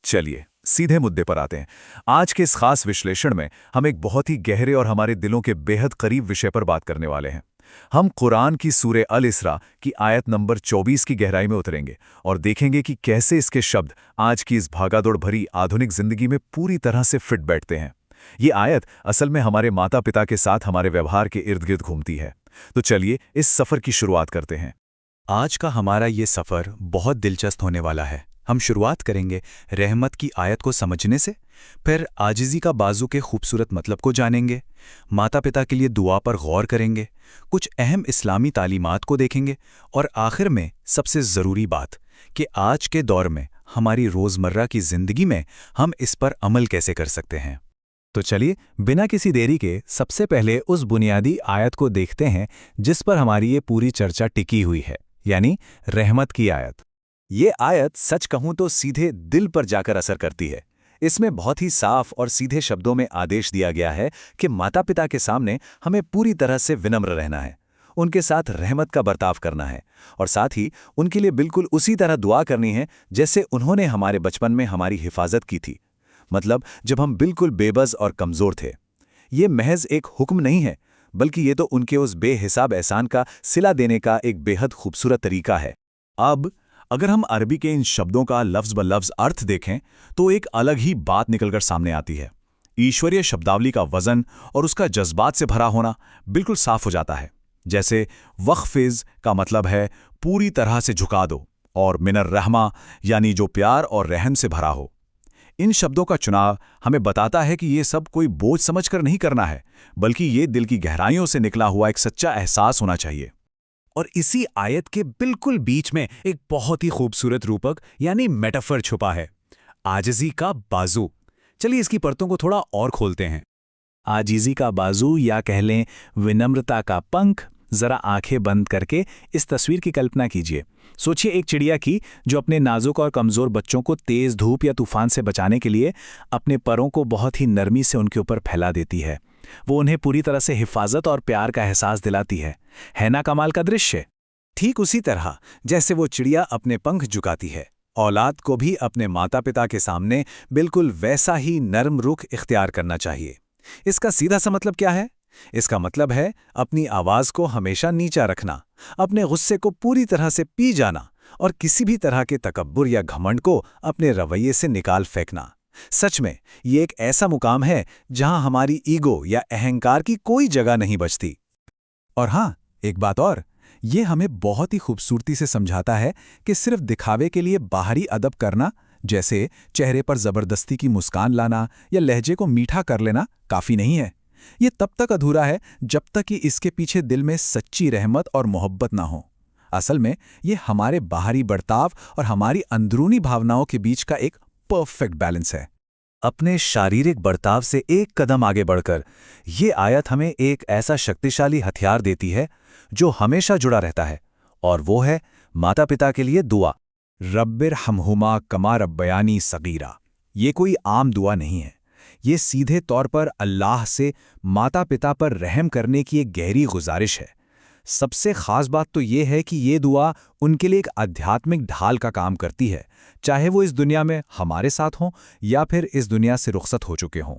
चलिए सीधे मुद्दे पर आते हैं। आज के इस खास विश्लेषण में हम एक बहुत ही गहरे और हमारे दिलों के बेहद करीब विषय पर बात करने वाले हैं। हम कुरान की सूरे अल इसरा की आयत नंबर 24 की गहराई में उतरेंगे और देखेंगे कि कैसे इसके शब्द आज की इस भागादौड़ भरी आधुनिक जिंदगी में पूरी तरह से फिट बैठते हैं। ये आयत असल में हमारे माता पिता के साथ हमारे व्यवहार के इर्द गिर्द घूमती है। तो चलिए इस सफ़र की शुरुआत करते हैं। आज का हमारा ये सफ़र बहुत दिलचस्प होने वाला है। हम शुरुआत करेंगे रहमत की आयत को समझने से, फिर आजिज़ी का बाजू के खूबसूरत मतलब को जानेंगे, माता पिता के लिए दुआ पर गौर करेंगे, कुछ अहम इस्लामी तालीमात को देखेंगे और आखिर में सबसे ज़रूरी बात कि आज के दौर में हमारी रोज़मर्रा की ज़िंदगी में हम इस पर अमल कैसे कर सकते हैं। तो चलिए बिना किसी देरी के सबसे पहले उस बुनियादी आयत को देखते हैं जिस पर हमारी ये पूरी चर्चा टिकी हुई है, यानी रहमत की आयत। ये आयत सच कहूं तो सीधे दिल पर जाकर असर करती है। इसमें बहुत ही साफ और सीधे शब्दों में आदेश दिया गया है कि माता पिता के सामने हमें पूरी तरह से विनम्र रहना है, उनके साथ रहमत का बर्ताव करना है और साथ ही उनके लिए बिल्कुल उसी तरह दुआ करनी है जैसे उन्होंने हमारे बचपन में हमारी हिफाजत की थी, मतलब जब हम बिल्कुल बेबस और कमज़ोर थे। ये महज एक हुक्म नहीं है, बल्कि ये तो उनके उस बेहिसाब एहसान का सिला देने का एक बेहद खूबसूरत तरीका है। अब अगर हम अरबी के इन शब्दों का लफ्ज़ ब लफ्ज़ अर्थ देखें तो एक अलग ही बात निकलकर सामने आती है। ईश्वरीय शब्दावली का वज़न और उसका जज्बात से भरा होना बिल्कुल साफ हो जाता है। जैसे वक़्फ़िज़ का मतलब है पूरी तरह से झुका दो, और मिनर रहमा यानी जो प्यार और रहम से भरा हो। इन शब्दों का चुनाव हमें बताता है कि ये सब कोई बोझ समझकर नहीं करना है, बल्कि ये दिल की गहराइयों से निकला हुआ एक सच्चा एहसास होना चाहिए। और इसी आयत के बिल्कुल बीच में एक बहुत ही खूबसूरत रूपक यानी मेटाफर छुपा है, आजिज़ी का बाजू। चलिए इसकी परतों को थोड़ा और खोलते हैं। आजीज़ी का बाजू या कह लें विनम्रता का पंख। ज़रा आंखें बंद करके इस तस्वीर की कल्पना कीजिए। सोचिए एक चिड़िया की जो अपने नाजुक और कमज़ोर बच्चों को तेज़ धूप या तूफान से बचाने के लिए अपने परों को बहुत ही नरमी से उनके ऊपर फैला देती है। वो उन्हें पूरी तरह से हिफाजत और प्यार का एहसास दिलाती है ना कमाल का दृश्य? ठीक उसी तरह जैसे वो चिड़िया अपने पंख झुकाती है, औलाद को भी अपने माता पिता के सामने बिल्कुल वैसा ही नर्म रुख इख्तियार करना चाहिए। इसका सीधा सा मतलब क्या है? इसका मतलब है अपनी आवाज़ को हमेशा नीचा रखना, अपने गुस्से को पूरी तरह से पी जाना और किसी भी तरह के तकब्बुर या घमंड को अपने रवैये से निकाल फेंकना। सच में ये एक ऐसा मुकाम है जहां हमारी ईगो या अहंकार की कोई जगह नहीं बचती। और हाँ, एक बात और, ये हमें बहुत ही खूबसूरती से समझाता है कि सिर्फ दिखावे के लिए बाहरी अदब करना, जैसे चेहरे पर ज़बरदस्ती की मुस्कान लाना या लहजे को मीठा कर लेना, काफ़ी नहीं है। ये तब तक अधूरा है जब तक कि इसके पीछे दिल में सच्ची रहमत और मोहब्बत ना हो। असल में ये हमारे बाहरी बर्ताव और हमारी अंदरूनी भावनाओं के बीच का एक परफेक्ट बैलेंस है। अपने शारीरिक बर्ताव से एक कदम आगे बढ़कर ये आयत हमें एक ऐसा शक्तिशाली हथियार देती है जो हमेशा जुड़ा रहता है, और वो है माता पिता के लिए दुआ। रब्बिर हमहुमा कमा रब्बयानी सगीरा। ये कोई आम दुआ नहीं है, ये सीधे तौर पर अल्लाह से माता पिता पर रहम करने की एक गहरी गुजारिश है। सबसे ख़ास बात तो ये है कि ये दुआ उनके लिए एक आध्यात्मिक ढाल का काम करती है, चाहे वो इस दुनिया में हमारे साथ हों या फिर इस दुनिया से रुखसत हो चुके हों।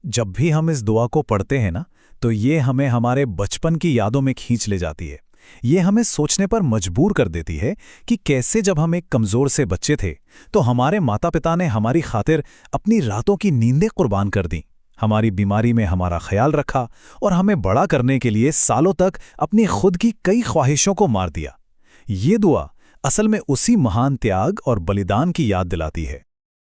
जब भी हम इस दुआ को पढ़ते हैं ना, तो ये हमें हमारे बचपन की यादों में खींच ले जाती है। ये हमें सोचने पर मजबूर कर देती है कि कैसे जब हम एक कमज़ोर से बच्चे थे तो हमारे माता पिता ने हमारी खातिर अपनी रातों की नींदें कुर्बान कर दीं, हमारी बीमारी में हमारा ख्याल रखा और हमें बड़ा करने के लिए सालों तक अपनी खुद की कई ख्वाहिशों को मार दिया। ये दुआ असल में उसी महान त्याग और बलिदान की याद दिलाती है।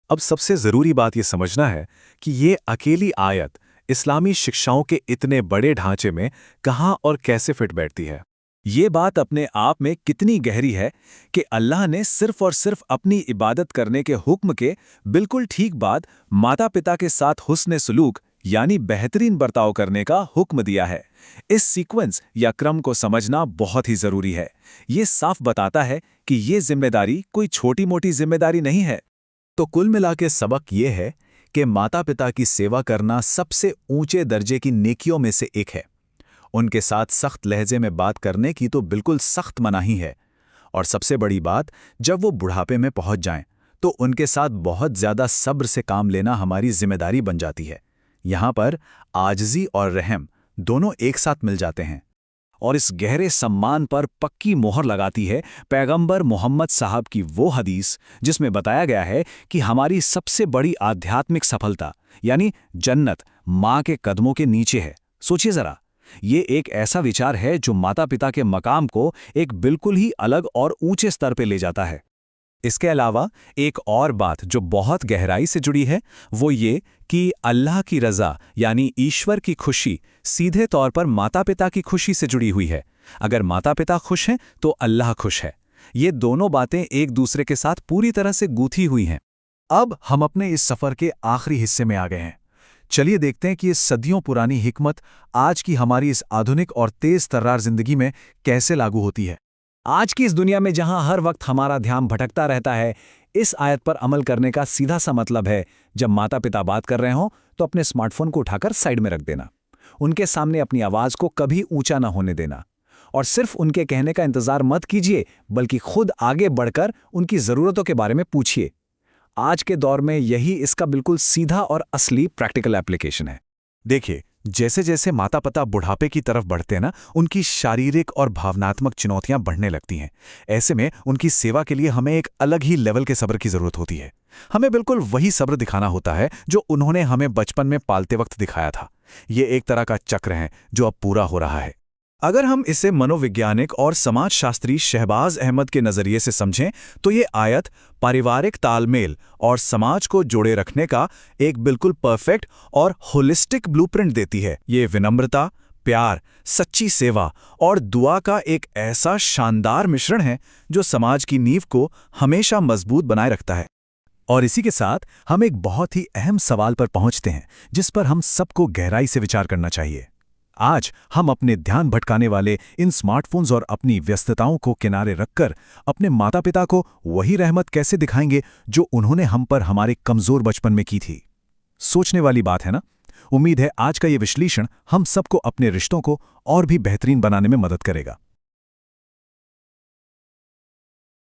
अब सबसे ज़रूरी बात ये समझना है कि ये अकेली आयत इस्लामी शिक्षाओं के इतने बड़े ढांचे में कहाँ और कैसे फिट बैठती है। ये बात अपने आप में कितनी गहरी है कि अल्लाह ने सिर्फ और सिर्फ अपनी इबादत करने के हुक्म के बिल्कुल ठीक बाद माता पिता के साथ हुस्न सलूक यानी बेहतरीन बर्ताव करने का हुक्म दिया है। इस सीक्वेंस या क्रम को समझना बहुत ही ज़रूरी है। ये साफ बताता है कि ये जिम्मेदारी कोई छोटी मोटी जिम्मेदारी नहीं है। तो कुल मिला के सबक ये है कि माता पिता की सेवा करना सबसे ऊंचे दर्जे की नेकियों में से एक है। उनके साथ सख्त लहजे में बात करने की तो बिल्कुल सख्त मनाही है, और सबसे बड़ी बात, जब वो बुढ़ापे में पहुंच जाएं तो उनके साथ बहुत ज़्यादा सब्र से काम लेना हमारी जिम्मेदारी बन जाती है। यहाँ पर आजिज़ी और रहम दोनों एक साथ मिल जाते हैं। और इस गहरे सम्मान पर पक्की मोहर लगाती है पैगंबर मोहम्मद साहब की वो हदीस जिसमें बताया गया है कि हमारी सबसे बड़ी आध्यात्मिक सफलता यानी जन्नत माँ के कदमों के नीचे है। सोचिए ज़रा, ये एक ऐसा विचार है जो माता पिता के मकाम को एक बिल्कुल ही अलग और ऊंचे स्तर पे ले जाता है। इसके अलावा एक और बात जो बहुत गहराई से जुड़ी है वो ये कि अल्लाह की रज़ा यानी ईश्वर की खुशी सीधे तौर पर माता पिता की खुशी से जुड़ी हुई है। अगर माता पिता खुश हैं तो अल्लाह खुश है। ये दोनों बातें एक दूसरे के साथ पूरी तरह से गूंथी हुई हैं। अब हम अपने इस सफ़र के आखिरी हिस्से में आ गए हैं। चलिए देखते हैं कि ये सदियों पुरानी हिकमत आज की हमारी इस आधुनिक और तेज़ तर्रार जिंदगी में कैसे लागू होती है। आज की इस दुनिया में जहां हर वक्त हमारा ध्यान भटकता रहता है, इस आयत पर अमल करने का सीधा सा मतलब है जब माता पिता बात कर रहे हों तो अपने स्मार्टफोन को उठाकर साइड में रख देना, उनके सामने अपनी आवाज़ को कभी ऊंचा ना होने देना, और सिर्फ उनके कहने का इंतजार मत कीजिए बल्कि खुद आगे बढ़कर उनकी ज़रूरतों के बारे में पूछिए। आज के दौर में यही इसका बिल्कुल सीधा और असली प्रैक्टिकल एप्लीकेशन है। देखिए, जैसे जैसे माता पिता बुढ़ापे की तरफ बढ़ते हैं ना, उनकी शारीरिक और भावनात्मक चुनौतियां बढ़ने लगती हैं। ऐसे में उनकी सेवा के लिए हमें एक अलग ही लेवल के सब्र की जरूरत होती है। हमें बिल्कुल वही सब्र दिखाना होता है जो उन्होंने हमें बचपन में पालते वक्त दिखाया था। ये एक तरह का चक्र है जो अब पूरा हो रहा है। अगर हम इसे मनोवैज्ञानिक और समाजशास्त्री शहबाज अहमद के नज़रिए से समझें तो ये आयत पारिवारिक तालमेल और समाज को जोड़े रखने का एक बिल्कुल परफेक्ट और होलिस्टिक ब्लूप्रिंट देती है। ये विनम्रता, प्यार, सच्ची सेवा और दुआ का एक ऐसा शानदार मिश्रण है जो समाज की नींव को हमेशा मजबूत बनाए रखता है। और इसी के साथ हम एक बहुत ही अहम सवाल पर पहुंचते हैं जिस पर हम सबको गहराई से विचार करना चाहिए। आज हम अपने ध्यान भटकाने वाले इन स्मार्टफोन्स और अपनी व्यस्तताओं को किनारे रखकर अपने माता पिता को वही रहमत कैसे दिखाएंगे जो उन्होंने हम पर हमारे कमज़ोर बचपन में की थी। सोचने वाली बात है ना? उम्मीद है आज का ये विश्लेषण हम सबको अपने रिश्तों को और भी बेहतरीन बनाने में मदद करेगा।